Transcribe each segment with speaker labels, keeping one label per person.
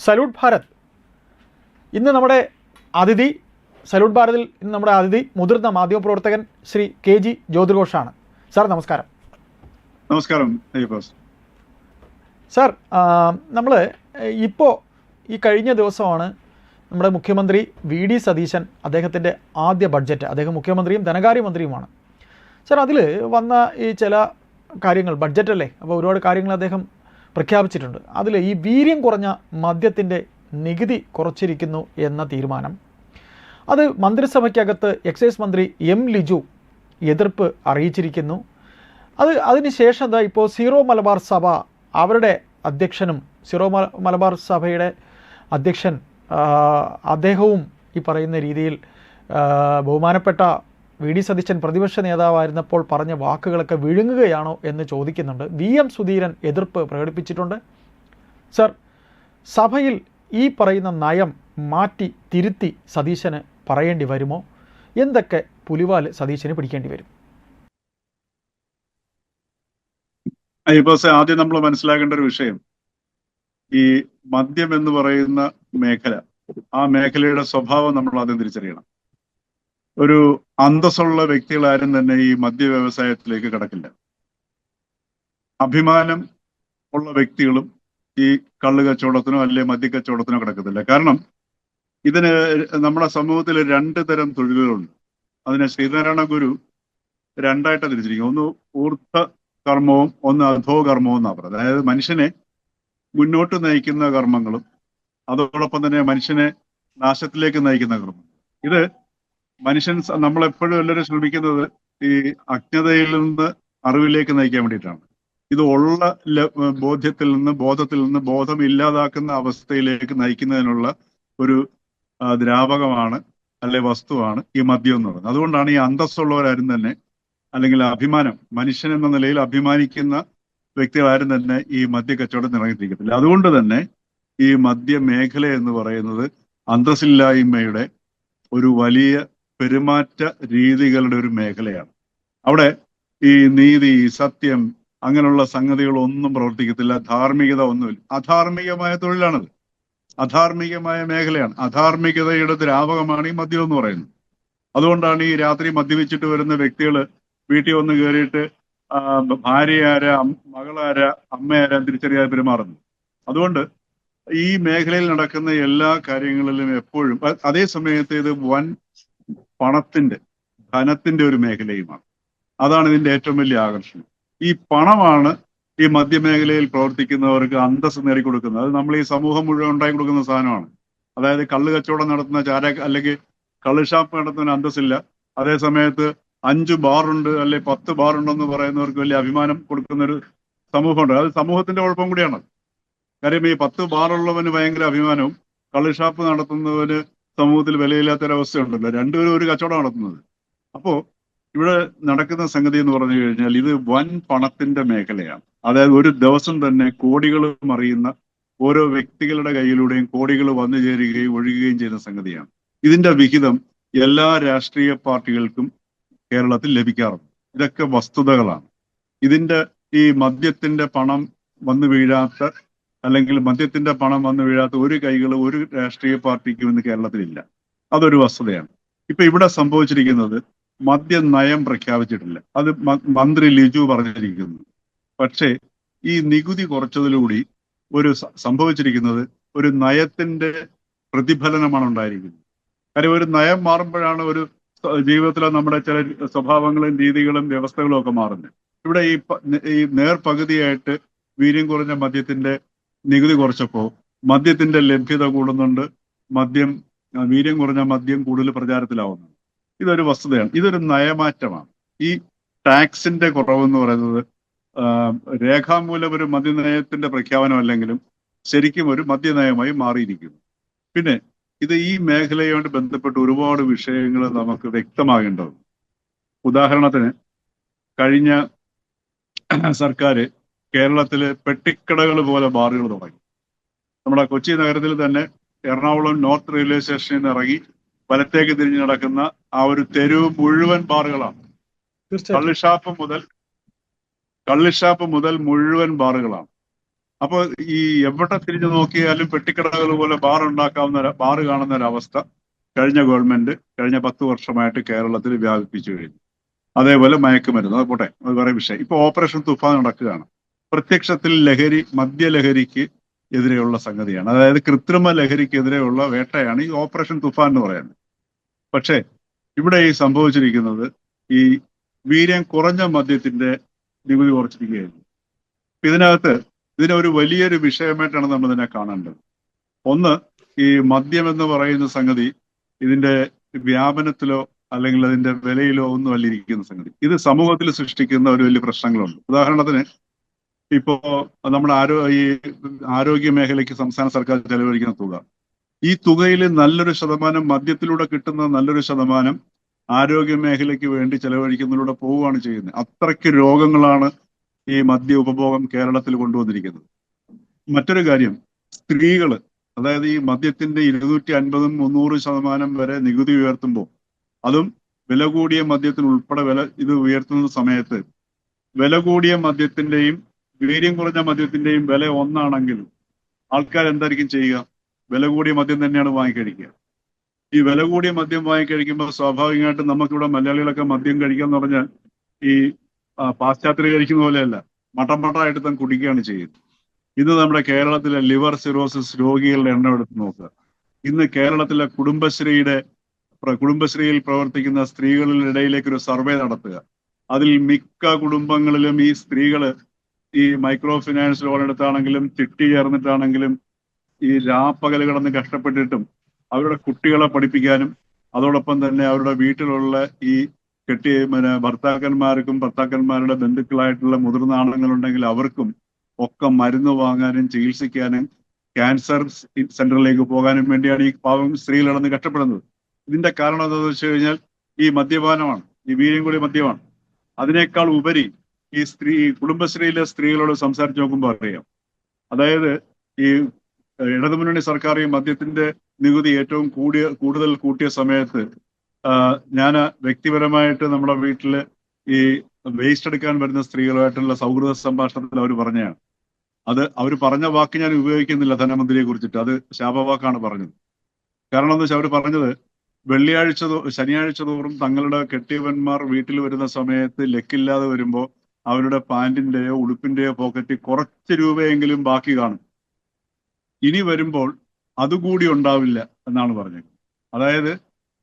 Speaker 1: Salute Bharat. ഇന്ന് നമ്മുടെ അതിഥി സല്യൂട്ട് ഭാരതിൽ ഇന്ന് നമ്മുടെ അതിഥി മുതിർന്ന മാധ്യമപ്രവർത്തകൻ ശ്രീ KG ജ്യോതിർഘോഷാണ്. സാർ നമസ്കാരം.
Speaker 2: നമസ്കാരം
Speaker 1: സാർ, നമ്മൾ ഇപ്പോൾ ഈ കഴിഞ്ഞ ദിവസമാണ് നമ്മുടെ മുഖ്യമന്ത്രി VD സതീശൻ അദ്ദേഹത്തിൻ്റെ ആദ്യ ബഡ്ജറ്റ്, അദ്ദേഹം മുഖ്യമന്ത്രിയും ധനകാര്യമന്ത്രിയുമാണ്. സാർ, അതിൽ വന്ന ഈ ചില കാര്യങ്ങൾ, ബഡ്ജറ്റല്ലേ, അപ്പോൾ ഒരുപാട് കാര്യങ്ങൾ അദ്ദേഹം പ്രഖ്യാപിച്ചിട്ടുണ്ട്. അതിൽ ഈ വീര്യം കുറഞ്ഞ മദ്യത്തിൻ്റെ നികുതി കുറച്ചിരിക്കുന്നു എന്ന തീരുമാനം, അത് മന്ത്രിസഭയ്ക്കകത്ത് എക്സൈസ് മന്ത്രി M. ലിജു എതിർപ്പ് അറിയിച്ചിരിക്കുന്നു. അതിനുശേഷം എന്താ ഇപ്പോൾ സീറോ മലബാർ സഭ അവരുടെ അധ്യക്ഷനും സീറോ മലബാർ സഭയുടെ അധ്യക്ഷൻ അദ്ദേഹവും ഈ പറയുന്ന രീതിയിൽ ബഹുമാനപ്പെട്ട VD സതീശൻ പ്രതിപക്ഷ നേതാവായിരുന്നപ്പോൾ പറഞ്ഞ വാക്കുകളൊക്കെ വിഴുങ്ങുകയാണോ എന്ന് ചോദിക്കുന്നുണ്ട്. VM സുധീരൻ എതിർപ്പ് പ്രകടിപ്പിച്ചിട്ടുണ്ട്. സർ, സഭയിൽ ഈ പറയുന്ന നയം മാറ്റി തിരുത്തി സതീശന് പറയേണ്ടി വരുമോ? എന്തൊക്കെ പുലിവാൽ സതീശന് പിടിക്കേണ്ടി വരും?
Speaker 2: ആദ്യം നമ്മൾ മനസ്സിലാക്കേണ്ട ഒരു വിഷയം, ഈ മദ്യം എന്ന് പറയുന്ന മേഖല, ആ മേഖലയുടെ സ്വഭാവം നമ്മൾ ആദ്യം തിരിച്ചറിയണം. ഒരു അന്തസ്സുള്ള വ്യക്തികളാരും തന്നെ ഈ മദ്യ വ്യവസായത്തിലേക്ക് കടക്കില്ല. അഭിമാനം ഉള്ള വ്യക്തികളും ഈ കള്ള് കച്ചവടത്തിനോ അല്ലെ മദ്യ കച്ചവടത്തിനോ കിടക്കത്തില്ല. കാരണം ഇതിന് നമ്മുടെ സമൂഹത്തിൽ രണ്ട് തരം തൊഴിലുകളുണ്ട്. അതിനെ ശ്രീനാരായണ ഗുരു രണ്ടായിട്ട് തിരിച്ചിരിക്കും. ഒന്ന് ഊർധ്വ കർമ്മവും ഒന്ന് അധോ കർമ്മവും എന്നാണ് പറയുന്നത്. അതായത് മനുഷ്യനെ മുന്നോട്ട് നയിക്കുന്ന കർമ്മങ്ങളും അതോടൊപ്പം തന്നെ മനുഷ്യനെ നാശത്തിലേക്ക് നയിക്കുന്ന കർമ്മം. ഇത് മനുഷ്യൻ, നമ്മളെപ്പോഴും എല്ലാവരും ശ്രമിക്കുന്നത് ഈ അജ്ഞതയിൽ നിന്ന് അറിവിലേക്ക് നയിക്കാൻ വേണ്ടിയിട്ടാണ്. ഇത് ഉള്ള ബോധ്യത്തിൽ നിന്ന് ബോധം ഇല്ലാതാക്കുന്ന അവസ്ഥയിലേക്ക് നയിക്കുന്നതിനുള്ള ഒരു ദ്രാവകമാണ്, അല്ലെ വസ്തുവാണ് ഈ മദ്യം എന്ന് പറയുന്നത്. അതുകൊണ്ടാണ് ഈ അന്തസ്സുള്ളവരാരും തന്നെ, അല്ലെങ്കിൽ അഭിമാനം, മനുഷ്യൻ എന്ന നിലയിൽ അഭിമാനിക്കുന്ന വ്യക്തികളാരും തന്നെ ഈ മദ്യ കച്ചവടം ഇറങ്ങിത്തിരിക്കത്തില്ല. അതുകൊണ്ട് തന്നെ ഈ മദ്യ മേഖല എന്ന് പറയുന്നത് അന്തസ്സില്ലായ്മയുടെ ഒരു വലിയ പെരുമാറ്റ രീതികളുടെ ഒരു മേഖലയാണ്. അവിടെ ഈ നീതി, സത്യം, അങ്ങനെയുള്ള സംഗതികളൊന്നും പ്രവർത്തിക്കത്തില്ല. ധാർമ്മികത ഒന്നുമില്ല. അധാർമികമായ തൊഴിലാണത്, അധാർമികമായ മേഖലയാണ്. അധാർമികതയുടെ ദ്രാവകമാണ് ഈ മദ്യം എന്ന് പറയുന്നത്. അതുകൊണ്ടാണ് ഈ രാത്രി മദ്യപിച്ചിട്ട് വരുന്ന വ്യക്തികൾ വീട്ടിൽ വന്ന് കയറിയിട്ട് ഭാര്യയാരാ, മകളാരാ, അമ്മയാരാ തിരിച്ചറിയാതെ പെരുമാറുന്നത്. അതുകൊണ്ട് ഈ മേഖലയിൽ നടക്കുന്ന എല്ലാ കാര്യങ്ങളിലും എപ്പോഴും, അതേ സമയത്ത് ഇത് വൻ ധനത്തിന്റെ ഒരു മേഖലയുമാണ്. അതാണ് ഇതിന്റെ ഏറ്റവും വലിയ ആകർഷണം. ഈ പണമാണ് ഈ മദ്യമേഖലയിൽ പ്രവർത്തിക്കുന്നവർക്ക് അന്തസ്സ് നേടിക്കൊടുക്കുന്നത്. അത് നമ്മൾ ഈ സമൂഹം മുഴുവൻ ഉണ്ടാക്കി കൊടുക്കുന്ന സാധനമാണ്. അതായത് കള്ള് കച്ചവടം നടത്തുന്ന അല്ലെങ്കിൽ കള്ള് ഷാപ്പ് നടത്തുന്ന അന്തസ്സില്ല. അതേ സമയത്ത് 5 ബാറുണ്ട് അല്ലെ 10 ബാറുണ്ടെന്ന് പറയുന്നവർക്ക് വലിയ അഭിമാനം കൊടുക്കുന്ന ഒരു സമൂഹമുണ്ട്. അത് സമൂഹത്തിന്റെ കുഴപ്പം കൂടിയാണ്. കാര്യം ഈ 10 ബാറുള്ളവന് ഭയങ്കര അഭിമാനവും കള്ള് ഷാപ്പ് നടത്തുന്നവന് സമൂഹത്തിൽ വിലയില്ലാത്തൊരവസ്ഥയുണ്ടല്ലോ. രണ്ടുപേരും ഒരു കച്ചവടം നടത്തുന്നത്. അപ്പോ ഇവിടെ നടക്കുന്ന സംഗതി എന്ന് പറഞ്ഞു കഴിഞ്ഞാൽ ഇത് വൻ പണത്തിന്റെ മേഖലയാണ്. അതായത് ഒരു ദിവസം തന്നെ കോടികൾ മറിയുന്ന ഓരോ വ്യക്തികളുടെ കയ്യിലൂടെയും കോടികൾ വന്നു ചേരുകയും ഒഴുകുകയും ചെയ്യുന്ന സംഗതിയാണ്. ഇതിന്റെ വിഹിതം എല്ലാ രാഷ്ട്രീയ പാർട്ടികൾക്കും കേരളത്തിൽ ലഭിക്കാറുണ്ട്. ഇതൊക്കെ വസ്തുതകളാണ്. ഇതിന്റെ ഈ മദ്യത്തിന്റെ പണം വന്നു വീഴാത്ത, അല്ലെങ്കിൽ മദ്യത്തിന്റെ പണം വന്നു വീഴാത്ത ഒരു കൈകൾ ഒരു രാഷ്ട്രീയ പാർട്ടിക്കും ഇന്ന് കേരളത്തിലില്ല. അതൊരു വസ്തുതയാണ്. ഇപ്പൊ ഇവിടെ സംഭവിച്ചിരിക്കുന്നത്, മദ്യ നയം പ്രഖ്യാപിച്ചിട്ടില്ല. അത് മന്ത്രി ലിജു പറഞ്ഞിരിക്കുന്നു. പക്ഷേ ഈ നികുതി കുറച്ചതിലൂടെ സംഭവിച്ചിരിക്കുന്നത് ഒരു നയത്തിന്റെ പ്രതിഫലനമാണ് ഉണ്ടായിരിക്കുന്നത്. കാര്യം ഒരു നയം മാറുമ്പോഴാണ് ഒരു ജീവിതത്തിലെ നമ്മുടെ ചില സ്വഭാവങ്ങളും രീതികളും വ്യവസ്ഥകളും ഒക്കെ മാറുന്നത്. ഇവിടെ ഈ നേർപകുതിയായിട്ട് വീര്യം കുറഞ്ഞ മദ്യത്തിന്റെ നികുതി കുറച്ചപ്പോൾ മദ്യത്തിന്റെ ലഭ്യത കൂടുന്നുണ്ട്, വീര്യം കുറഞ്ഞ മദ്യം കൂടുതൽ പ്രചാരത്തിലാവുന്നുണ്ട്. ഇതൊരു വസ്തുതയാണ്. ഇതൊരു നയമാറ്റമാണ്. ഈ ടാക്സിന്റെ കുറവെന്ന് പറയുന്നത് രേഖാമൂലം ഒരു മദ്യനയത്തിന്റെ പ്രഖ്യാപനമല്ലെങ്കിലും ശരിക്കും ഒരു മദ്യനയമായി മാറിയിരിക്കുന്നു. പിന്നെ ഇത് ഈ മേഖലയോട് ബന്ധപ്പെട്ട് ഒരുപാട് വിഷയങ്ങൾ നമുക്ക് വ്യക്തമാകേണ്ടതുണ്ട്. ഉദാഹരണത്തിന്, കഴിഞ്ഞ സർക്കാർ കേരളത്തില് പെട്ടിക്കടകൾ പോലെ ബാറുകൾ തുടങ്ങി. നമ്മുടെ കൊച്ചി നഗരത്തിൽ തന്നെ എറണാകുളം നോർത്ത് റെയിൽവേ സ്റ്റേഷനിൽ നിന്ന് ഇറങ്ങി വലത്തേക്ക് തിരിഞ്ഞു നടക്കുന്ന ആ ഒരു തെരുവ് മുഴുവൻ ബാറുകളാണ്. കള്ളിഷാപ്പ് മുതൽ മുഴുവൻ ബാറുകളാണ്. അപ്പോൾ ഈ എവിടെ തിരിഞ്ഞു നോക്കിയാലും പെട്ടിക്കടകൾ പോലെ ബാർ കാണുന്ന ഒരു അവസ്ഥ കഴിഞ്ഞ ഗവൺമെന്റ് കഴിഞ്ഞ 10 വർഷമായിട്ട് കേരളത്തിൽ വ്യാപിപ്പിച്ചു കഴിഞ്ഞു. അതേപോലെ മയക്കുമരുന്ന്, അത് പോട്ടെ, അത് വേറെ വിഷയം. ഇപ്പൊ ഓപ്പറേഷൻ തുഫാൻ നടക്കുകയാണ്. പ്രത്യക്ഷത്തിൽ മദ്യലഹരിക്ക് എതിരെയുള്ള സംഗതിയാണ്. അതായത് കൃത്രിമ ലഹരിക്കെതിരെയുള്ള വേട്ടയാണ് ഈ ഓപ്പറേഷൻ തുഫാൻ എന്ന് പറയുന്നത്. പക്ഷേ ഇവിടെ ഈ സംഭവിച്ചിരിക്കുന്നത് ഈ വീര്യം കുറഞ്ഞ മദ്യത്തിന്റെ നികുതി കുറച്ചിരിക്കുകയായിരുന്നു. ഇതിനെ ഒരു വലിയൊരു വിഷയമായിട്ടാണ് നമ്മൾ ഇതിനെ കാണേണ്ടത്. ഒന്ന്, ഈ മദ്യം എന്ന് പറയുന്ന സംഗതി ഇതിന്റെ വ്യാപനത്തിലോ അല്ലെങ്കിൽ അതിന്റെ വിലയിലോ ഒന്നും അല്ലിരിക്കുന്ന സംഗതി. ഇത് സമൂഹത്തിൽ സൃഷ്ടിക്കുന്ന ഒരു വലിയ പ്രശ്നങ്ങളുണ്ട്. ഉദാഹരണത്തിന് ഇപ്പോ നമ്മുടെ ആരോഗ്യ മേഖലയ്ക്ക് സംസ്ഥാന സർക്കാർ ചെലവഴിക്കുന്ന തുക, ഈ തുകയിൽ നല്ലൊരു ശതമാനം മദ്യത്തിലൂടെ കിട്ടുന്ന നല്ലൊരു ശതമാനം ആരോഗ്യ മേഖലയ്ക്ക് വേണ്ടി ചെലവഴിക്കുന്നതിലൂടെ പോവുകയാണ് ചെയ്യുന്നത്. അത്രയ്ക്ക് രോഗങ്ങളാണ് ഈ മദ്യ ഉപഭോഗം കേരളത്തിൽ കൊണ്ടുവന്നിരിക്കുന്നത്. മറ്റൊരു കാര്യം, സ്ത്രീകള്, അതായത് ഈ മദ്യത്തിന്റെ 250-300% വരെ നികുതി ഉയർത്തുമ്പോൾ, അതും വില കൂടിയ മദ്യത്തിന് ഉൾപ്പെടെ ഇത് ഉയർത്തുന്ന സമയത്ത് വില കൂടിയ മദ്യത്തിന്റെയും വീര്യം കുറഞ്ഞ മദ്യത്തിന്റെയും വില ഒന്നാണെങ്കിൽ ആൾക്കാർ എന്തായിരിക്കും ചെയ്യുക? വില കൂടിയ മദ്യം തന്നെയാണ് വാങ്ങിക്കഴിക്കുക. ഈ വില കൂടിയ മദ്യം വാങ്ങിക്കഴിക്കുമ്പോൾ സ്വാഭാവികമായിട്ടും നമുക്കിവിടെ മലയാളികളൊക്കെ മദ്യം കഴിക്കുക എന്ന് പറഞ്ഞാൽ ഈ പാശ്ചാത്യർ കഴിക്കുന്ന പോലെയല്ല, മട്ടമായിട്ട് തന്നെ കുടിക്കുകയാണ് ചെയ്യുന്നത്. ഇന്ന് നമ്മുടെ കേരളത്തിലെ ലിവർ സിറോസിസ് രോഗികളുടെ എണ്ണം എടുത്ത് നോക്കുക. ഇന്ന് കേരളത്തിലെ കുടുംബശ്രീയിൽ പ്രവർത്തിക്കുന്ന സ്ത്രീകളുടെ ഇടയിലേക്ക് ഒരു സർവേ നടത്തുക. അതിൽ മിക്ക കുടുംബങ്ങളിലും ഈ സ്ത്രീകള് ഈ മൈക്രോ ഫിനാൻസ് ലോൺ എടുത്താണെങ്കിലും ചിട്ടി ചേർന്നിട്ടാണെങ്കിലും ഈ രാപ്പകൽ കിടന്ന് കഷ്ടപ്പെട്ടിട്ടും അവരുടെ കുട്ടികളെ പഠിപ്പിക്കാനും അതോടൊപ്പം തന്നെ അവരുടെ വീട്ടിലുള്ള ഈ ഭർത്താക്കന്മാരുടെ ബന്ധുക്കളായിട്ടുള്ള മുതിർന്ന ആണുങ്ങളുണ്ടെങ്കിൽ അവർക്കും ഒക്കെ മരുന്ന് വാങ്ങാനും ചികിത്സിക്കാനും ക്യാൻസർ സെന്ററിലേക്ക് പോകാനും വേണ്ടിയാണ് ഈ പാവം സ്ത്രീകൾ കിടന്ന് കഷ്ടപ്പെടുന്നത്. ഇതിന്റെ കാരണം എന്താണെന്ന് വെച്ച് കഴിഞ്ഞാൽ ഈ മദ്യപാനമാണ്, ഈ വീര്യം കൂടി മദ്യമാണ്. അതിനേക്കാൾ ഉപരി ഈ കുടുംബശ്രീയിലെ സ്ത്രീകളോട് സംസാരിച്ച് നോക്കുമ്പോൾ അറിയാം. അതായത് ഈ ഇടതുമുന്നണി സർക്കാർ ഈ മദ്യത്തിന്റെ നികുതി ഏറ്റവും കൂടുതൽ കൂട്ടിയ സമയത്ത് ഞാൻ വ്യക്തിപരമായിട്ട് നമ്മുടെ വീട്ടില് ഈ വേസ്റ്റ് എടുക്കാൻ വരുന്ന സ്ത്രീകളുമായിട്ടുള്ള സൗഹൃദ സംഭാഷണത്തിൽ അവർ പറഞ്ഞതാണ്. അവർ പറഞ്ഞ വാക്ക് ഞാൻ ഉപയോഗിക്കുന്നില്ല ധനമന്ത്രിയെ കുറിച്ചിട്ട്, അത് ശാപവാക്കാണ് പറഞ്ഞത്. കാരണം എന്താ വെച്ചാൽ അവർ പറഞ്ഞത്, ശനിയാഴ്ച തോറും തങ്ങളുടെ കെട്ടിയവന്മാർ വീട്ടിൽ വരുന്ന സമയത്ത് ലെക്കില്ലാതെ വരുമ്പോൾ അവരുടെ പാന്റിന്റെയോ ഉടുപ്പിന്റെയോ പോക്കറ്റിൽ കുറച്ച് രൂപയെങ്കിലും ബാക്കി കാണും. ഇനി വരുമ്പോൾ അതുകൂടി ഉണ്ടാവില്ല എന്നാണ് പറഞ്ഞത്. അതായത്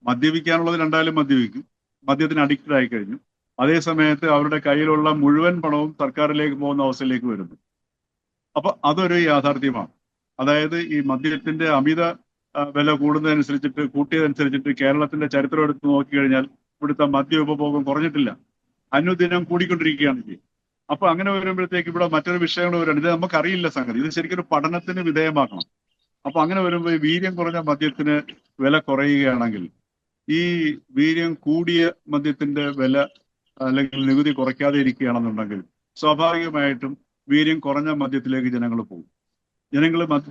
Speaker 2: മദ്യപിക്കാനുള്ളത് രണ്ടായാലും മദ്യപിക്കും, മദ്യത്തിന് അഡിക്റ്റഡ് ആയി കഴിഞ്ഞു. അതേ സമയത്ത് അവരുടെ കയ്യിലുള്ള മുഴുവൻ പണവും സർക്കാരിലേക്ക് പോകുന്ന അവസ്ഥയിലേക്ക് വരുന്നു. അപ്പൊ അതൊരു യാഥാർത്ഥ്യമാണ്. അതായത് ഈ മദ്യത്തിന്റെ അമിത വില കൂട്ടിയതനുസരിച്ചിട്ട് കേരളത്തിന്റെ ചരിത്രം എടുത്ത് നോക്കിക്കഴിഞ്ഞാൽ ഇവിടുത്തെ മദ്യ ഉപഭോഗം കുറഞ്ഞിട്ടില്ല, അനുദിനം കൂടിക്കൊണ്ടിരിക്കുകയാണ് ചെയ്യുന്നത്. അപ്പൊ അങ്ങനെ വരുമ്പോഴത്തേക്ക് ഇവിടെ മറ്റൊരു വിഷയങ്ങൾ വരികയാണ്. ഇത് നമുക്കറിയില്ല സംഗതി, ഇത് ശരിക്കും ഒരു പഠനത്തിന് വിധേയമാക്കണം. അപ്പൊ അങ്ങനെ വരുമ്പോൾ ഈ വീര്യം കുറഞ്ഞ മദ്യത്തിന് വില കുറയുകയാണെങ്കിൽ ഈ വീര്യം കൂടിയ മദ്യത്തിന്റെ വില അല്ലെങ്കിൽ നികുതി കുറയ്ക്കാതെ ഇരിക്കുകയാണെന്നുണ്ടെങ്കിൽ സ്വാഭാവികമായിട്ടും വീര്യം കുറഞ്ഞ മദ്യത്തിലേക്ക് ജനങ്ങൾ പോകും.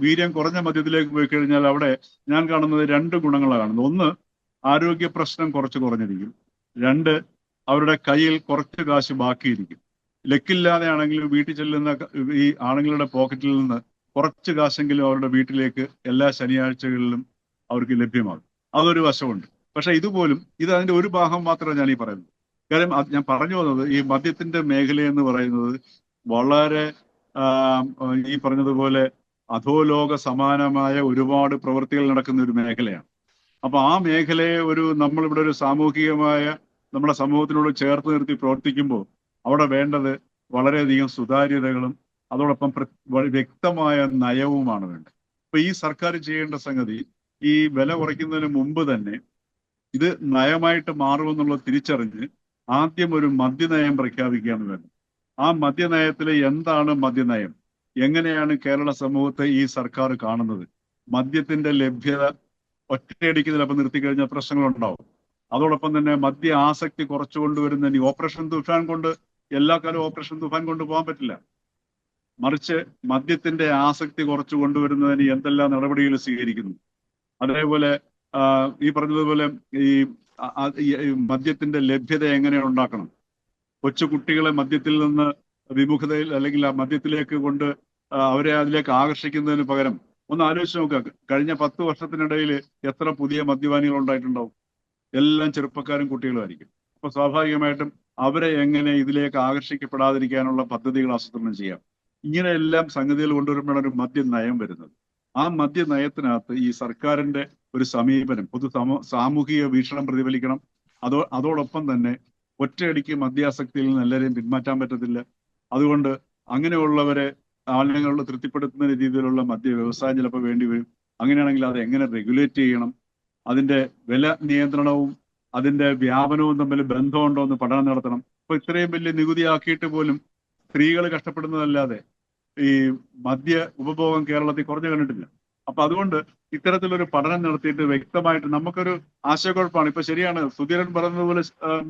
Speaker 2: വീര്യം കുറഞ്ഞ മദ്യത്തിലേക്ക് പോയി കഴിഞ്ഞാൽ അവിടെ ഞാൻ കാണുന്നത് 2 ഗുണങ്ങളാണ് കാണുന്നത്. ഒന്ന്, ആരോഗ്യ പ്രശ്നം കുറഞ്ഞിരിക്കും. 2, അവരുടെ കയ്യിൽ കുറച്ച് കാശ് ബാക്കിയിരിക്കും. ലെക്കില്ലാതെ ആണെങ്കിലും വീട്ടിൽ ചെല്ലുന്ന ഈ ആണുങ്ങളുടെ പോക്കറ്റിൽ നിന്ന് കുറച്ച് കാശെങ്കിലും അവരുടെ വീട്ടിലേക്ക് എല്ലാ ശനിയാഴ്ചകളിലും അവർക്ക് ലഭ്യമാകും. അതൊരു വശമുണ്ട്. പക്ഷെ ഇത് അതിന്റെ ഒരു ഭാഗം മാത്രമാണ് ഞാൻ ഈ പറയുന്നത്. കാര്യം ഞാൻ പറഞ്ഞു വന്നത്, ഈ മദ്യത്തിന്റെ മേഖല എന്ന് പറയുന്നത് വളരെ ഈ പറഞ്ഞതുപോലെ അധോലോക സമാനമായ ഒരുപാട് പ്രവൃത്തികൾ നടക്കുന്ന ഒരു മേഖലയാണ്. അപ്പൊ ആ മേഖലയെ നമ്മളിവിടെ ഒരു സാമൂഹികമായ നമ്മുടെ സമൂഹത്തിനോട് ചേർത്ത് നിർത്തി പ്രവർത്തിക്കുമ്പോൾ അവിടെ വേണ്ടത് വളരെയധികം സുതാര്യതകളും അതോടൊപ്പം വ്യക്തമായ നയവുമാണ് വേണ്ടത്. അപ്പൊ ഈ സർക്കാർ ചെയ്യേണ്ട സംഗതി, ഈ വില കുറയ്ക്കുന്നതിന് മുമ്പ് തന്നെ ഇത് നയമായിട്ട് മാറുമെന്നുള്ളത് തിരിച്ചറിഞ്ഞ് ആദ്യം ഒരു മദ്യനയം പ്രഖ്യാപിക്കുകയാണ് വേണ്ടത്. ആ മദ്യനയത്തിൽ എന്താണ് മദ്യനയം, എങ്ങനെയാണ് കേരള സമൂഹത്തെ ഈ സർക്കാർ കാണുന്നത്, മദ്യത്തിന്റെ ലഭ്യത ഒറ്റയടിക്ക് ചിലപ്പോൾ നിർത്തിക്കഴിഞ്ഞാൽ പ്രശ്നങ്ങളുണ്ടാവും. അതോടൊപ്പം തന്നെ മദ്യ ആസക്തി കുറച്ചു കൊണ്ടുവരുന്ന ഈ ഓപ്പറേഷൻ തുഫാൻ കൊണ്ട് എല്ലാ കാലവും ഓപ്പറേഷൻ തുഫാൻ കൊണ്ടുപോകാൻ പറ്റില്ല. മറിച്ച് മദ്യത്തിന്റെ ആസക്തി കുറച്ചു കൊണ്ടുവരുന്നതിന് എന്തെല്ലാം നടപടികൾ സ്വീകരിക്കുന്നു. അതേപോലെ ഈ പറഞ്ഞതുപോലെ ഈ മദ്യത്തിന്റെ ലഭ്യത എങ്ങനെ ഉണ്ടാക്കണം, കൊച്ചു കുട്ടികളെ മദ്യത്തിൽ നിന്ന് വിമുഖതയിൽ അല്ലെങ്കിൽ ആ മദ്യത്തിലേക്ക് കൊണ്ട് അവരെ അതിലേക്ക് ആകർഷിക്കുന്നതിന് പകരം ഒന്ന് ആലോചിച്ച് നോക്കുക, കഴിഞ്ഞ 10 വർഷത്തിനിടയിൽ എത്ര പുതിയ മദ്യപാനികൾ ഉണ്ടായിട്ടുണ്ടാവും? എല്ലാം ചെറുപ്പക്കാരും കുട്ടികളുമായിരിക്കും. അപ്പൊ സ്വാഭാവികമായിട്ടും അവരെ എങ്ങനെ ഇതിലേക്ക് ആകർഷിക്കപ്പെടാതിരിക്കാനുള്ള പദ്ധതികൾ ആസൂത്രണം ചെയ്യാം. ഇങ്ങനെയെല്ലാം സംഗതികൾ കൊണ്ടുവരുമ്പോഴാണ് ഒരു മദ്യ നയം വരുന്നത്. ആ മദ്യ നയത്തിനകത്ത് ഈ സർക്കാരിന്റെ ഒരു സമീപനം സാമൂഹിക വീക്ഷണം പ്രതിഫലിക്കണം. അതോടൊപ്പം തന്നെ ഒറ്റയടിക്ക് മദ്യാസക്തിയിൽ നിന്ന് എല്ലാവരെയും പിന്മാറ്റാൻ പറ്റത്തില്ല. അതുകൊണ്ട് അങ്ങനെയുള്ളവരെ ആളുകളെ തൃപ്തിപ്പെടുത്തുന്ന രീതിയിലുള്ള മദ്യ വ്യവസായം ചിലപ്പോൾ വേണ്ടി വരും. അങ്ങനെയാണെങ്കിൽ അത് എങ്ങനെ റെഗുലേറ്റ് ചെയ്യണം, അതിന്റെ വില നിയന്ത്രണവും അതിന്റെ വ്യാപനവും തമ്മിൽ ബന്ധമുണ്ടോ എന്ന് പഠനം നടത്തണം. ഇപ്പൊ ഇത്രയും വലിയ നികുതി ആക്കിയിട്ട് പോലും സ്ത്രീകൾ കഷ്ടപ്പെടുന്നതല്ലാതെ ഈ മദ്യ ഉപഭോഗം കേരളത്തിൽ കുറഞ്ഞു കണ്ടിട്ടില്ല. അപ്പൊ അതുകൊണ്ട് ഇത്തരത്തിലൊരു പഠനം നടത്തിയിട്ട് വ്യക്തമായിട്ട് നമുക്കൊരു ആശയക്കുഴപ്പമാണ്. ഇപ്പൊ ശരിയാണ് സുധീരൻ പറഞ്ഞതുപോലെ,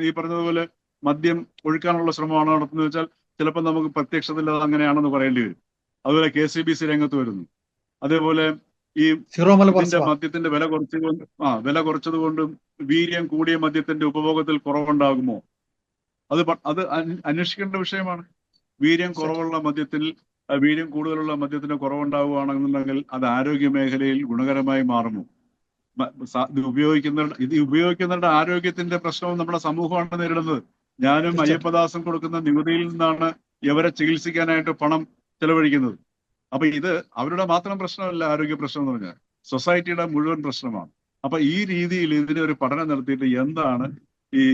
Speaker 2: ഈ പറഞ്ഞതുപോലെ മദ്യം ഒഴുക്കാനുള്ള ശ്രമമാണ് നടത്തുന്നത് വെച്ചാൽ ചിലപ്പോൾ നമുക്ക് പ്രത്യക്ഷത്തിൽ അത് അങ്ങനെയാണെന്ന് പറയേണ്ടി വരും. അതുപോലെ KCBC രംഗത്ത് വരുന്നു. അതേപോലെ ഈ ഇതിന്റെ മദ്യത്തിന്റെ വില കുറച്ചത് കൊണ്ടും വീര്യം കൂടിയ മദ്യത്തിന്റെ ഉപഭോഗത്തിൽ കുറവുണ്ടാകുമോ? അത് അന്വേഷിക്കേണ്ട വിഷയമാണ്. വീര്യം കുറവുള്ള മദ്യത്തിൽ വീര്യം കൂടുതലുള്ള മദ്യത്തിന് കുറവുണ്ടാവുകയാണെന്നുണ്ടെങ്കിൽ അത് ആരോഗ്യ മേഖലയിൽ ഗുണകരമായി മാറുമോ? ഇത് ഉപയോഗിക്കുന്നവരുടെ ആരോഗ്യത്തിന്റെ പ്രശ്നവും നമ്മുടെ സമൂഹമാണ് നേരിടുന്നത്. ഞാനും അയ്യപ്പദാസും കൊടുക്കുന്ന നികുതിയിൽ നിന്നാണ് ഇവരെ ചികിത്സിക്കാനായിട്ട് പണം ചെലവഴിക്കുന്നത്. അപ്പൊ ഇത് അവരുടെ മാത്രം പ്രശ്നമല്ല, ആരോഗ്യ പ്രശ്നം എന്ന് പറഞ്ഞാൽ സൊസൈറ്റിയുടെ മുഴുവൻ പ്രശ്നമാണ്. അപ്പൊ ഈ രീതിയിൽ ഇതിനെ ഒരു പഠനം നടത്തിയിട്ട് എന്താണ് ഈ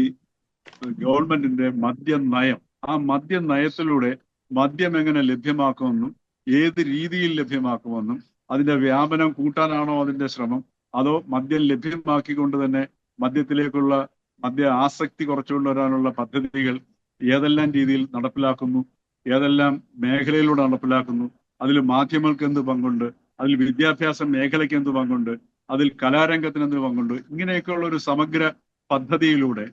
Speaker 2: ഗവൺമെന്റിന്റെ മദ്യനയം, ആ മദ്യനയത്തിലൂടെ മദ്യം എങ്ങനെ ലഭ്യമാക്കുമെന്നും ഏത് രീതിയിൽ ലഭ്യമാക്കുമെന്നും അതിന്റെ വ്യാപനം കൂട്ടാനാണോ അതിന്റെ ശ്രമം, അതോ മദ്യം ലഭ്യമാക്കിക്കൊണ്ട് തന്നെ മദ്യത്തിലേക്കുള്ള മദ്യ ആസക്തി കുറച്ചുകൊണ്ടുവരാനുള്ള പദ്ധതികൾ ഏതെല്ലാം രീതിയിൽ നടപ്പിലാക്കുന്നു, ഏതെല്ലാം മേഖലയിലൂടെ നടപ്പിലാക്കുന്നു, അതിൽ മാധ്യമങ്ങൾക്ക് എന്ത് പങ്കുണ്ട്, അതിൽ വിദ്യാഭ്യാസ മേഖലയ്ക്ക് എന്ത് പങ്കുണ്ട്, അതിൽ കലാരംഗത്തിന് എന്ത് പങ്കുണ്ട്, ഇങ്ങനെയൊക്കെയുള്ള ഒരു സമഗ്ര പദ്ധതിയിലൂടെ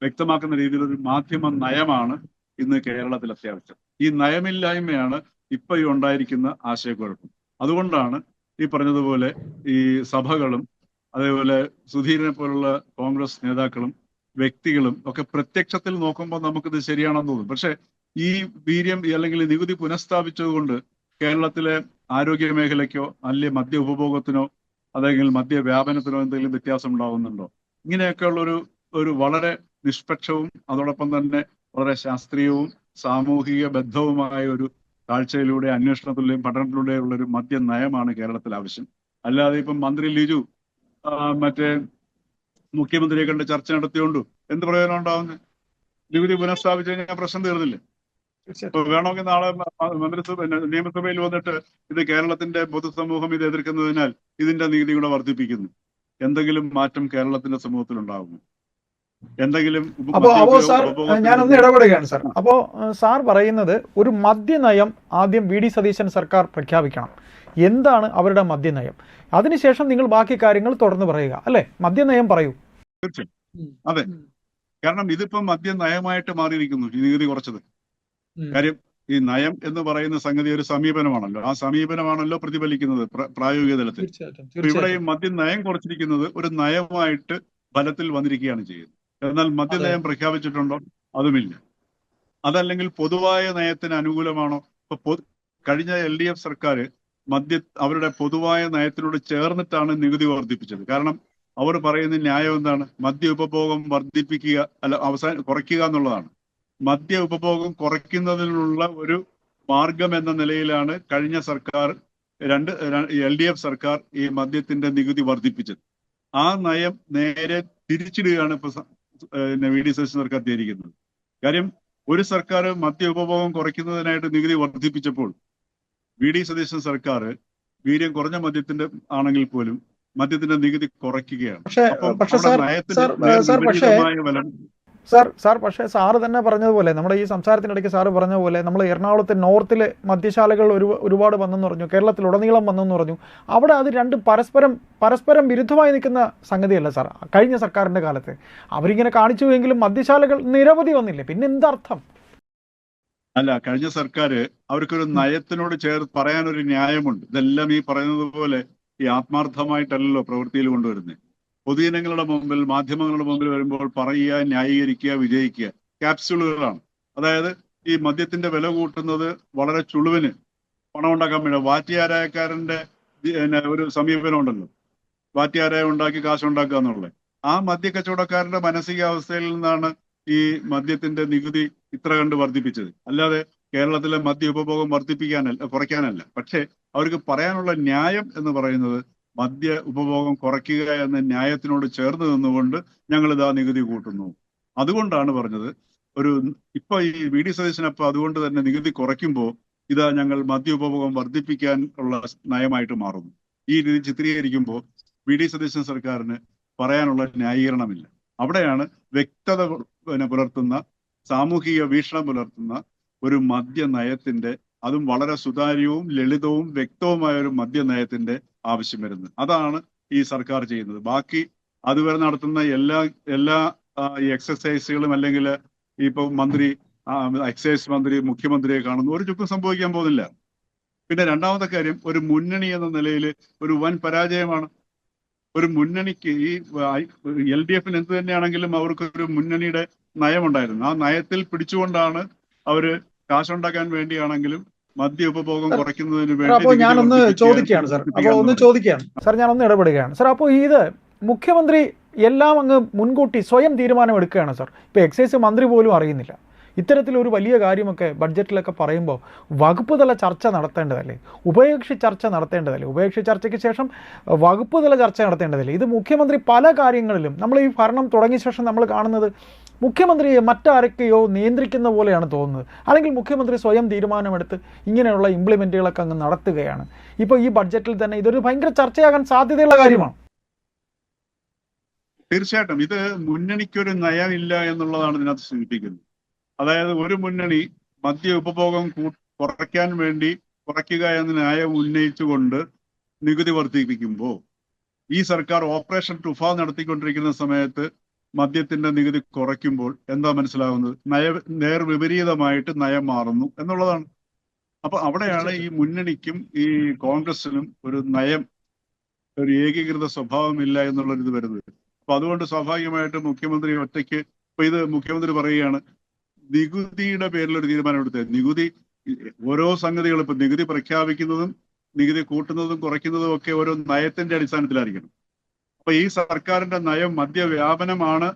Speaker 2: വ്യക്തമാക്കുന്ന രീതിയിലൊരു മാധ്യമ നയമാണ് ഇന്ന് കേരളത്തിൽ അത്യാവശ്യം. ഈ നയമില്ലായ്മയാണ് ഇപ്പൊ ഈ ഉണ്ടായിരിക്കുന്ന ആശയക്കുഴപ്പം. അതുകൊണ്ടാണ് ഈ പറഞ്ഞതുപോലെ ഈ സഭകളും അതേപോലെ സുധീരനെ പോലുള്ള കോൺഗ്രസ് നേതാക്കളും വ്യക്തികളും ഒക്കെ പ്രത്യക്ഷത്തിൽ നോക്കുമ്പോൾ നമുക്കിത് ശരിയാണെന്ന് തോന്നും. പക്ഷെ ഈ വീര്യം അല്ലെങ്കിൽ നികുതി പുനഃസ്ഥാപിച്ചതുകൊണ്ട് കേരളത്തിലെ ആരോഗ്യ മേഖലയ്ക്കോ അല്ലെങ്കിൽ മദ്യ ഉപഭോഗത്തിനോ അല്ലെങ്കിൽ മദ്യ വ്യാപനത്തിനോ എന്തെങ്കിലും വ്യത്യാസം ഉണ്ടാകുന്നുണ്ടോ? ഇങ്ങനെയൊക്കെയുള്ള ഒരു വളരെ നിഷ്പക്ഷവും അതോടൊപ്പം തന്നെ വളരെ ശാസ്ത്രീയവും സാമൂഹിക ബദ്ധവുമായ ഒരു കാഴ്ചയിലൂടെ അന്വേഷണത്തിലൂടെയും പഠനത്തിലൂടെയുള്ള ഒരു മദ്യ നയമാണ് കേരളത്തിൽ ആവശ്യം. അല്ലാതെ ഇപ്പം മന്ത്രി ലിജു മറ്റേ മുഖ്യമന്ത്രിയെ കണ്ട് ചർച്ച നടത്തിയോണ്ടു എന്ത് പ്രയോജനം ഉണ്ടാവുന്നത്? നികുതി പുനഃസ്ഥാപിച്ചു കഴിഞ്ഞാൽ പ്രശ്നം തീർന്നില്ലേ? ഇപ്പൊ വേണമെങ്കിൽ നാളെ നിയമസഭയിൽ വന്നിട്ട് ഇത് കേരളത്തിന്റെ പൊതുസമൂഹം ഇത് എതിർക്കുന്നതിനാൽ ഇതിന്റെ നികുതി കൂടെ വർദ്ധിപ്പിക്കുന്നു. എന്തെങ്കിലും മാറ്റം കേരളത്തിന്റെ സമൂഹത്തിൽ ഉണ്ടാകുന്നു? എന്തെങ്കിലും?
Speaker 1: അപ്പോ സാർ, ഞാനൊന്ന് ഇടപെടുകയാണ് സാർ. അപ്പോ സാർ പറയുന്നത് ഒരു മദ്യനയം ആദ്യം VD സതീശൻ സർക്കാർ പ്രഖ്യാപിക്കണം. എന്താണ് അവരുടെ മദ്യനയം? അതിനുശേഷം നിങ്ങൾ ബാക്കി കാര്യങ്ങൾ തുടർന്ന് പറയുക, അല്ലെ? മദ്യനയം പറയൂ.
Speaker 2: തീർച്ചയായും അതെ. കാരണം ഇതിപ്പം മദ്യനയമായിട്ട് മാറിയിരിക്കുന്നു ഈ നികുതി കുറച്ചത്. കാര്യം ഈ നയം എന്ന് പറയുന്ന സംഗതി ഒരു സമീപനമാണല്ലോ. ആ സമീപനമാണല്ലോ പ്രതിഫലിക്കുന്നത് പ്രായോഗിക തലത്തിൽ. ഇവിടെ ഈ മദ്യനയം കുറച്ചിരിക്കുന്നത് ഒരു നയമായിട്ട് ഫലത്തിൽ വന്നിരിക്കുകയാണ് ചെയ്യുന്നത്. എന്നാൽ മദ്യനയം പ്രഖ്യാപിച്ചിട്ടുണ്ടോ? അതുമില്ല. അതല്ലെങ്കിൽ പൊതുവായ നയത്തിന് അനുകൂലമാണോ? ഇപ്പൊ കഴിഞ്ഞ LDF സർക്കാർ അവരുടെ പൊതുവായ നയത്തിനോട് ചേർന്നിട്ടാണ് നികുതി വർദ്ധിപ്പിച്ചത്. കാരണം അവർ പറയുന്ന ന്യായം എന്താണ്? മദ്യ ഉപഭോഗം വർദ്ധിപ്പിക്കുക കുറയ്ക്കുക എന്നുള്ളതാണ്. മദ്യ ഉപഭോഗം കുറയ്ക്കുന്നതിനുള്ള ഒരു മാർഗം എന്ന നിലയിലാണ് കഴിഞ്ഞ സർക്കാർ LDF സർക്കാർ ഈ മദ്യത്തിന്റെ നികുതി വർദ്ധിപ്പിച്ചത്. ആ നയം നേരെ തിരിച്ചിടുകയാണ് ഇപ്പൊ VD സതീശൻ സർക്കാർ ചെയ്തിരിക്കുന്നത്. കാര്യം ഒരു സർക്കാർ മദ്യ ഉപഭോഗം കുറയ്ക്കുന്നതിനായിട്ട് നികുതി വർദ്ധിപ്പിച്ചപ്പോൾ VD സതീശൻ സർക്കാർ വീര്യം കുറഞ്ഞ മദ്യത്തിന്റെ ആണെങ്കിൽ പോലും മദ്യത്തിന്റെ നികുതി കുറയ്ക്കുകയാണ്.
Speaker 1: പക്ഷേ സാറ് തന്നെ പറഞ്ഞതുപോലെ, നമ്മുടെ ഈ സംസാരത്തിനിടയ്ക്ക് സാറ് പറഞ്ഞ പോലെ, നമ്മൾ എറണാകുളത്തെ നോർത്തിലെ മദ്യശാലകൾ ഒരുപാട് വന്നെന്ന് പറഞ്ഞു, കേരളത്തിലുടനീളം വന്നെന്ന് പറഞ്ഞു. അവിടെ അത് രണ്ട് പരസ്പരം വിരുദ്ധമായി നിൽക്കുന്ന സംഗതിയല്ല സാർ. കഴിഞ്ഞ സർക്കാരിന്റെ കാലത്ത് അവരിങ്ങനെ കാണിച്ചുവെങ്കിലും മദ്യശാലകൾ നിരവധി വന്നില്ലേ? പിന്നെ എന്തർത്ഥം?
Speaker 2: അല്ല, കഴിഞ്ഞ സർക്കാർ അവർക്കൊരു നയത്തിനോട് ചേർത്ത് പറയാനൊരു ന്യായമുണ്ട്. ഇതെല്ലാം ഈ പറയുന്നത് പോലെ ഈ ആത്മാർത്ഥമായിട്ടല്ലല്ലോ പ്രവൃത്തിയിൽ കൊണ്ടുവരുന്നത്. പൊതുജനങ്ങളുടെ മുമ്പിൽ, മാധ്യമങ്ങളുടെ മുമ്പിൽ വരുമ്പോൾ പറയുക, ന്യായീകരിക്കുക, വിജയിക്കുക ക്യാപ്സ്യൂളുകളാണ്. അതായത് ഈ മദ്യത്തിന്റെ വില കൂട്ടുന്നത് വളരെ ചുളുവിന് പണം ഉണ്ടാക്കാൻ വേണ്ടി വാറ്റിയാരായക്കാരന്റെ ഒരു സമീപനം ഉണ്ടല്ലോ, വാറ്റിയാരായ ഉണ്ടാക്കി കാശുണ്ടാക്കുക എന്നുള്ളത്. ആ മദ്യ കച്ചവടക്കാരന്റെ മാനസികാവസ്ഥയിൽ നിന്നാണ് ഈ മദ്യത്തിന്റെ നികുതി ഇത്ര കണ്ട് വർദ്ധിപ്പിച്ചത്. അല്ലാതെ കേരളത്തിലെ മദ്യ ഉപഭോഗം കുറയ്ക്കാനല്ല. പക്ഷേ അവർക്ക് പറയാനുള്ള ന്യായം എന്ന് പറയുന്നത് മദ്യ ഉപഭോഗം കുറയ്ക്കുക എന്ന ന്യായത്തിനോട് ചേർന്ന് നിന്നുകൊണ്ട് ഞങ്ങൾ ഇതാ നികുതി കൂട്ടുന്നു. അതുകൊണ്ടാണ് പറഞ്ഞത് ഇപ്പൊ ഈ വി.ഡി. സതീശനപ്പം അതുകൊണ്ട് തന്നെ നികുതി കുറയ്ക്കുമ്പോൾ ഇതാ ഞങ്ങൾ മദ്യ ഉപഭോഗം വർദ്ധിപ്പിക്കാൻ ഉള്ള നയമായിട്ട് മാറുന്നു. ഈ രീതി ചിത്രീകരിക്കുമ്പോൾ വി.ഡി. സതീശൻ സർക്കാരിന് പറയാനുള്ള ന്യായീകരണമില്ല. അവിടെയാണ് വ്യക്തത പുലർത്തുന്ന, സാമൂഹിക വീക്ഷണം പുലർത്തുന്ന ഒരു മദ്യ നയത്തിന്റെ, അതും വളരെ സുതാര്യവും ലളിതവും വ്യക്തവുമായ ഒരു മദ്യ നയത്തിന്റെ ആവശ്യം വരുന്നത്. അതാണ് ഈ സർക്കാർ ചെയ്യുന്നത്. ബാക്കി അതുവരെ നടത്തുന്ന എല്ലാ ഈ എക്സസൈസുകളും, അല്ലെങ്കിൽ ഇപ്പൊ എക്സൈസ് മന്ത്രി മുഖ്യമന്ത്രിയെ കാണുന്നു, ഒരു ചുക്കും സംഭവിക്കാൻ പോകുന്നില്ല. പിന്നെ രണ്ടാമത്തെ കാര്യം, ഒരു മുന്നണി എന്ന നിലയിൽ ഒരു വൻ പരാജയമാണ്. ഒരു മുന്നണിക്ക് ഈ LDFന് എന്ത് തന്നെയാണെങ്കിലും അവർക്കൊരു മുന്നണിയുടെ നയമുണ്ടായിരുന്നു. ആ നയത്തിൽ പിടിച്ചുകൊണ്ടാണ് അവര് കാശുണ്ടാക്കാൻ വേണ്ടിയാണെങ്കിലും മദ്യ ഉപഭോഗം കുറയ്ക്കുന്നതിന് വേണ്ടി.
Speaker 1: അപ്പോൾ ഞാനൊന്ന് ചോദിക്കുകയാണ് സാർ, ഞാനൊന്ന് ഇടപെടുകയാണ് സാർ. അപ്പോൾ ഇത് മുഖ്യമന്ത്രി എല്ലാം അങ്ങ് മുൻകൂട്ടി സ്വയം തീരുമാനം എടുക്കുകയാണ് സാർ. ഇപ്പോൾ എക്സൈസ് മന്ത്രി പോലും അറിയുന്നില്ല. ഇത്തരത്തിലൊരു വലിയ കാര്യമൊക്കെ ബഡ്ജറ്റിലൊക്കെ പറയുമ്പോൾ വകുപ്പ് തല ചർച്ച നടത്തേണ്ടതല്ലേ, ഉഭയകക്ഷി ചർച്ച നടത്തേണ്ടതല്ലേ, ഉഭയകക്ഷി ചർച്ചയ്ക്ക് ശേഷം വകുപ്പ് തല ചർച്ച നടത്തേണ്ടതല്ലേ? ഇത് മുഖ്യമന്ത്രി പല കാര്യങ്ങളിലും, നമ്മൾ ഈ ഭരണം തുടങ്ങിയ ശേഷം നമ്മൾ കാണുന്നത് മുഖ്യമന്ത്രിയെ മറ്റാരൊക്കെയോ നിയന്ത്രിക്കുന്ന പോലെയാണ് തോന്നുന്നത്. അല്ലെങ്കിൽ മുഖ്യമന്ത്രി സ്വയം തീരുമാനമെടുത്ത് ഇങ്ങനെയുള്ള ഇംപ്ലിമെൻറ്റുകളൊക്കെ അങ്ങ് നടത്തുകയാണ്. ഇപ്പോൾ ഈ ബഡ്ജറ്റിൽ തന്നെ ഇതൊരു ഭയങ്കര ചർച്ചയാകാൻ സാധ്യതയുള്ള കാര്യമാണ്.
Speaker 2: തീർച്ചയായിട്ടും ഇത് മുന്നണിക്കൊരു നയമില്ല എന്നുള്ളതാണ് ഇതിനകത്ത് സൂചിപ്പിക്കുന്നത്. അതായത് ഒരു മുന്നണി മദ്യ ഉപഭോഗം കുറയ്ക്കുക എന്ന നയം ഉന്നയിച്ചുകൊണ്ട് നികുതി വർദ്ധിപ്പിക്കുമ്പോൾ, ഈ സർക്കാർ ഓപ്പറേഷൻ തുഫാൻ നടത്തിക്കൊണ്ടിരിക്കുന്ന സമയത്ത് മദ്യത്തിന്റെ നികുതി കുറയ്ക്കുമ്പോൾ എന്താ മനസ്സിലാകുന്നത്? നേർവിപരീതമായിട്ട് നയം മാറുന്നു എന്നുള്ളതാണ്. അപ്പൊ അവിടെയാണ് ഈ മുന്നണിക്കും ഈ കോൺഗ്രസിനും ഒരു ഏകീകൃത സ്വഭാവമില്ല എന്നുള്ളൊരിത് വരുന്നത്. അപ്പൊ അതുകൊണ്ട് സ്വാഭാവികമായിട്ട് മുഖ്യമന്ത്രി ഒറ്റയ്ക്ക്, ഇത് മുഖ്യമന്ത്രി പറയുകയാണ് നികുതിയുടെ പേരിൽ ഒരു തീരുമാനം എടുത്തത്. നികുതി ഓരോ സംഗതികളും, ഇപ്പൊ നികുതി പ്രഖ്യാപിക്കുന്നതും നികുതി കൂട്ടുന്നതും കുറയ്ക്കുന്നതും ഒക്കെ ഓരോ നയത്തിന്റെ അടിസ്ഥാനത്തിലായിരിക്കണം. അപ്പൊ ഈ സർക്കാരിന്റെ നയം മദ്യവ്യാപനമാണ്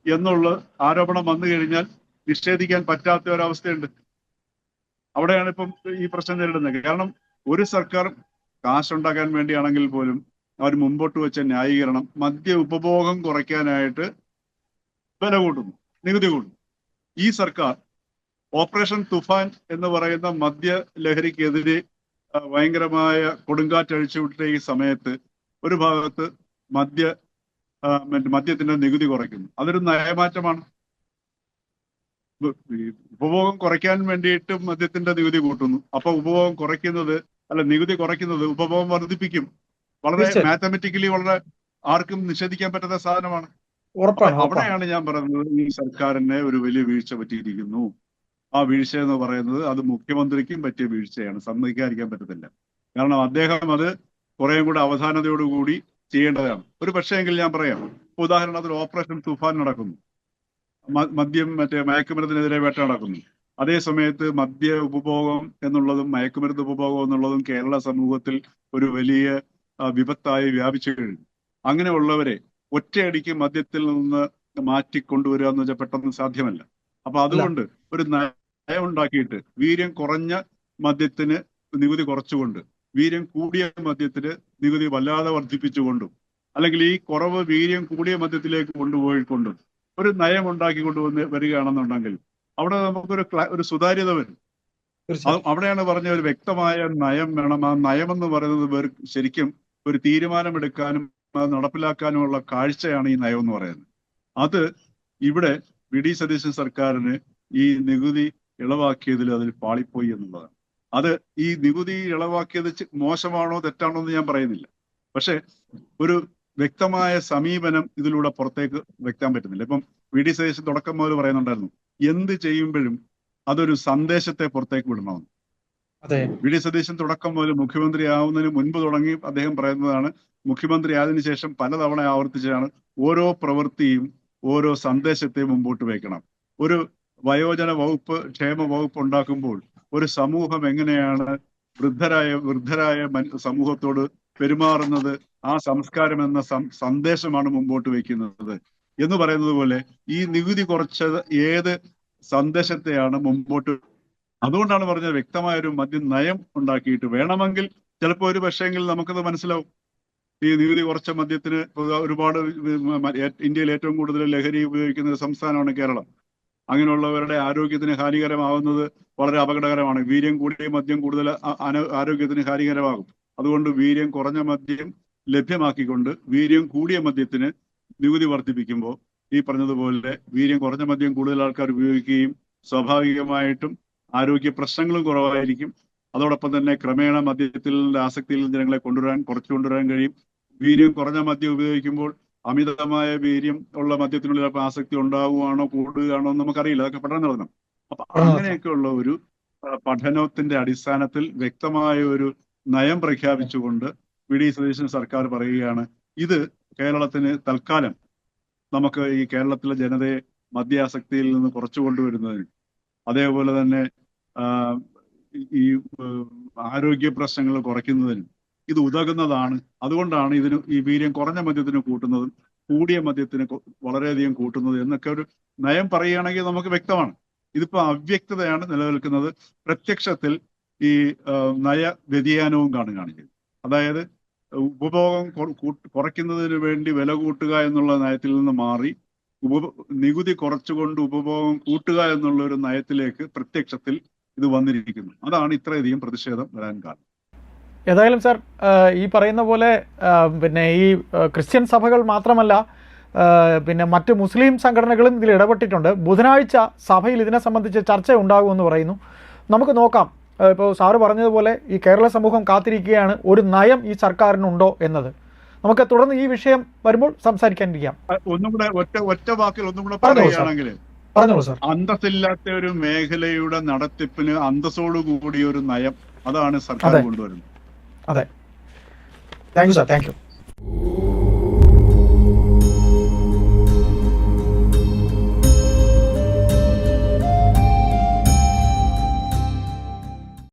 Speaker 2: എന്നുള്ള ആരോപണം വന്നു കഴിഞ്ഞാൽ നിഷേധിക്കാൻ പറ്റാത്ത ഒരവസ്ഥയുണ്ട്. അവിടെയാണ് ഇപ്പം ഈ പ്രശ്നം നേരിടുന്നത്. കാരണം ഒരു സർക്കാർ കാശുണ്ടാക്കാൻ വേണ്ടിയാണെങ്കിൽ പോലും അവർ മുമ്പോട്ട് വെച്ച ന്യായീകരണം മദ്യ ഉപഭോഗം കുറയ്ക്കാനായിട്ട് വില കൂട്ടുന്നു, നികുതി കൂട്ടുന്നു. ഈ സർക്കാർ ഓപ്പറേഷൻ തുഫാൻ എന്ന് പറയുന്ന മദ്യ ലഹരിക്കെതിരെ ഭയങ്കരമായ കൊടുങ്കാറ്റഴിച്ചുവിട്ട ഈ സമയത്ത് ഒരു ഭാഗത്ത് മദ്യത്തിന്റെ നികുതി കുറയ്ക്കുന്നു. അതൊരു നയമാറ്റമാണ്. ഉപഭോഗം കുറയ്ക്കാൻ വേണ്ടിയിട്ട് മദ്യത്തിന്റെ നികുതി കൂട്ടുന്നു. അപ്പൊ നികുതി കുറയ്ക്കുന്നത് ഉപഭോഗം വർദ്ധിപ്പിക്കും. വളരെ മാത്തമെറ്റിക്കലി വളരെ ആർക്കും നിഷേധിക്കാൻ പറ്റാത്ത സാധനമാണ്. അവിടെയാണ് ഞാൻ പറയുന്നത് ഈ സർക്കാരിനെ ഒരു വലിയ വീഴ്ച പറ്റിയിരിക്കുന്നു. ആ വീഴ്ച എന്ന് പറയുന്നത് അത് മുഖ്യമന്ത്രിക്കും പറ്റിയ വീഴ്ചയാണ്, സമ്മതിക്കാതിരിക്കാൻ പറ്റത്തില്ല. കാരണം അദ്ദേഹം അത് കുറേയും കൂടെ അവധാനതയോടുകൂടി ചെയ്യേണ്ടതാണ്. ഒരു പക്ഷേങ്കിൽ ഞാൻ പറയാം, ഉദാഹരണത്തിന് ഓപ്പറേഷൻ തുഫാൻ നടക്കുന്നു, മയക്കുമരുന്നിനെതിരെ വേട്ട നടക്കുന്നു. അതേ സമയത്ത് മദ്യ ഉപഭോഗം എന്നുള്ളതും മയക്കുമരുന്ന് ഉപഭോഗം എന്നുള്ളതും കേരള സമൂഹത്തിൽ ഒരു വലിയ വിപത്തായി വ്യാപിച്ചു കഴിഞ്ഞു. അങ്ങനെയുള്ളവരെ ഒറ്റയടിക്ക് മദ്യത്തിൽ നിന്ന് മാറ്റിക്കൊണ്ടുവരിക എന്ന് വെച്ചാൽ പെട്ടെന്ന് സാധ്യമല്ല. അപ്പൊ അതുകൊണ്ട് ഒരു നയം ഉണ്ടാക്കിയിട്ട് വീര്യം കുറഞ്ഞ മദ്യത്തിന് നികുതി കുറച്ചുകൊണ്ട്, വീര്യം കൂടിയ മദ്യത്തിന് നികുതി വല്ലാതെ വർദ്ധിപ്പിച്ചുകൊണ്ടും, അല്ലെങ്കിൽ ഈ കുറവ് വീര്യം കൂടിയ മദ്യത്തിലേക്ക് കൊണ്ടുപോയിക്കൊണ്ടും ഒരു നയം ഉണ്ടാക്കി വരികയാണെന്നുണ്ടെങ്കിൽ അവിടെ നമുക്കൊരു സുതാര്യത വരും. അവിടെയാണ് പറഞ്ഞ ഒരു വ്യക്തമായ നയം വേണം. ആ നയം എന്ന് പറയുന്നത് ശരിക്കും ഒരു തീരുമാനമെടുക്കാനും അത് നടപ്പിലാക്കാനുമുള്ള കാഴ്ചയാണ് ഈ നയം എന്ന് പറയുന്നത്. അത് ഇവിടെ വി.ഡി. സതീശൻ സർക്കാരിന് ഈ നികുതി ഇളവാക്കിയതിൽ അതിൽ പാളിപ്പോയി എന്നുള്ളതാണ്. അത് ഈ നികുതി ഇളവാക്കിയത് മോശമാണോ തെറ്റാണോ എന്ന് ഞാൻ പറയുന്നില്ല. പക്ഷെ ഒരു വ്യക്തമായ സമീപനം ഇതിലൂടെ പുറത്തേക്ക് വെക്കാൻ പറ്റുന്നില്ല. ഇപ്പം വി.ഡി. സതീശൻ തുടക്കം മുതൽ പറയുന്നുണ്ടായിരുന്നു, എന്ത് ചെയ്യുമ്പോഴും അതൊരു സന്ദേശത്തെ പുറത്തേക്ക് വിടണമെന്ന്. വി.ഡി. സതീശൻ തുടക്കം മുതൽ മുഖ്യമന്ത്രി ആവുന്നതിന് മുൻപ് തുടങ്ങി അദ്ദേഹം പറയുന്നതാണ്. മുഖ്യമന്ത്രി ആയതിനു ശേഷം പലതവണ ആവർത്തിച്ചാണ് ഓരോ പ്രവൃത്തിയും ഓരോ സന്ദേശത്തെ മുമ്പോട്ട് വയ്ക്കണം. ഒരു വയോജന വകുപ്പ്, ക്ഷേമ വകുപ്പ് ഉണ്ടാക്കുമ്പോൾ ഒരു സമൂഹം എങ്ങനെയാണ് വൃദ്ധരായ സമൂഹത്തോട് പെരുമാറുന്നത് ആ സംസ്കാരം എന്ന സന്ദേശമാണ് മുമ്പോട്ട് വയ്ക്കുന്നത് എന്ന് പറയുന്നത് പോലെ ഈ നികുതി കുറച്ചത് ഏത് സന്ദേശത്തെയാണ് മുമ്പോട്ട്. അതുകൊണ്ടാണ് പറഞ്ഞത് വ്യക്തമായ ഒരു മദ്യ നയം ഉണ്ടാക്കിയിട്ട് വേണമെങ്കിൽ ചിലപ്പോൾ ഒരു പക്ഷേങ്കിൽ നമുക്കത് മനസ്സിലാവും. ഈ നികുതി കുറച്ച മദ്യത്തിന് ഒരുപാട് ഇന്ത്യയിൽ ഏറ്റവും കൂടുതൽ ലഹരി ഉപയോഗിക്കുന്ന ഒരു സംസ്ഥാനമാണ് കേരളം. അങ്ങനെയുള്ളവരുടെ ആരോഗ്യത്തിന് ഹാനികരമാവുന്നത് വളരെ അപകടകരമാണ്. വീര്യം കൂടിയ മദ്യം കൂടുതൽ ആരോഗ്യത്തിന് ഹാനികരമാകും. അതുകൊണ്ട് വീര്യം കുറഞ്ഞ മദ്യം ലഭ്യമാക്കിക്കൊണ്ട് വീര്യം കൂടിയ മദ്യത്തിന് നികുതി വർദ്ധിപ്പിക്കുമ്പോൾ ഈ പറഞ്ഞതുപോലെ വീര്യം കുറഞ്ഞ മദ്യം കൂടുതൽ ആൾക്കാർ ഉപയോഗിക്കുകയും സ്വാഭാവികമായിട്ടും ആരോഗ്യ പ്രശ്നങ്ങളും കുറവായിരിക്കും. അതോടൊപ്പം തന്നെ ക്രമേണ മദ്യത്തിൽ ആസക്തിയിൽ ജനങ്ങളെ കുറച്ചു കൊണ്ടുവരാൻ കഴിയും. വീര്യം കുറഞ്ഞ മദ്യം ഉപയോഗിക്കുമ്പോൾ അമിതമായ വീര്യം ഉള്ള മദ്യത്തിനുള്ള ആസക്തി ഉണ്ടാവുകയാണോ കൂടുകയാണോ എന്ന് നമുക്കറിയില്ല. അതൊക്കെ പഠനം നടത്തണം. അപ്പൊ അങ്ങനെയൊക്കെയുള്ള ഒരു പഠനത്തിന്റെ അടിസ്ഥാനത്തിൽ വ്യക്തമായ ഒരു നയം പ്രഖ്യാപിച്ചുകൊണ്ട് വി.ഡി. സതീശൻ സർക്കാർ പറയുകയാണ് ഇത് കേരളത്തിന് തൽക്കാലം നമുക്ക് ഈ കേരളത്തിലെ ജനതയെ മദ്യാസക്തിയിൽ നിന്ന് കുറച്ചു കൊണ്ടുവരുന്നതിന്, അതേപോലെ തന്നെ ഈ ആരോഗ്യ പ്രശ്നങ്ങൾ കുറയ്ക്കുന്നതിനും ഇത് ഉതകുന്നതാണ്. അതുകൊണ്ടാണ് ഇതിന് ഈ വീര്യം കുറഞ്ഞ മദ്യത്തിന് കൂട്ടുന്നതും കൂടിയ മദ്യത്തിന് വളരെയധികം കൂട്ടുന്നത് എന്നൊക്കെ ഒരു നയം പറയുകയാണെങ്കിൽ നമുക്ക് വ്യക്തമാണ്. ഇതിപ്പോ അവ്യക്തതയാണ് നിലനിൽക്കുന്നത്. പ്രത്യക്ഷത്തിൽ ഈ നയ വ്യതിയാനവും കാണുകയാണ് ചെയ്തത്. അതായത് ഉപഭോഗം കുറയ്ക്കുന്നതിന് വേണ്ടി വില കൂട്ടുക എന്നുള്ള നയത്തിൽ നിന്ന് മാറി നികുതി കുറച്ചുകൊണ്ട് ഉപഭോഗം കൂട്ടുക എന്നുള്ള ഒരു നയത്തിലേക്ക് പ്രത്യക്ഷത്തിൽ ഇത് വന്നിരിക്കുന്നു. അതാണ് ഇത്രയധികം പ്രതിഷേധം വരാൻ കാരണം.
Speaker 1: ഏതായാലും സാർ, ഈ പറയുന്ന പോലെ പിന്നെ ഈ ക്രിസ്ത്യൻ സഭകൾ മാത്രമല്ല, പിന്നെ മറ്റ് മുസ്ലിം സംഘടനകളും ഇതിൽ ഇടപെട്ടിട്ടുണ്ട്. ബുധനാഴ്ച സഭയിൽ ഇതിനെ സംബന്ധിച്ച് ചർച്ച ഉണ്ടാകുമെന്ന് പറയുന്നു. നമുക്ക് നോക്കാം. ഇപ്പോൾ സാറ് പറഞ്ഞതുപോലെ ഈ കേരള സമൂഹം കാത്തിരിക്കുകയാണ് ഒരു നയം ഈ സർക്കാരിനുണ്ടോ എന്നത്. നമുക്ക് തുടർന്ന് ഈ വിഷയം വരുമ്പോൾ സംസാരിക്കാനിരിക്കാം.
Speaker 2: ഒന്നും കൂടെ ഒറ്റ വാക്കിൽ ഒന്നും കൂടെ പറയുകയാണെങ്കിൽ,
Speaker 1: പറഞ്ഞോളൂ സാർ.
Speaker 2: അന്തസ്സില്ലാത്ത ഒരു മേഖലയുടെ നടത്തിപ്പിന് അന്തസ്സോടുകൂടിയ ഒരു നയം, അതാണ് സർക്കാർ കൊണ്ടുവരുന്നത്.
Speaker 1: അതെ, thank you sir, thank you.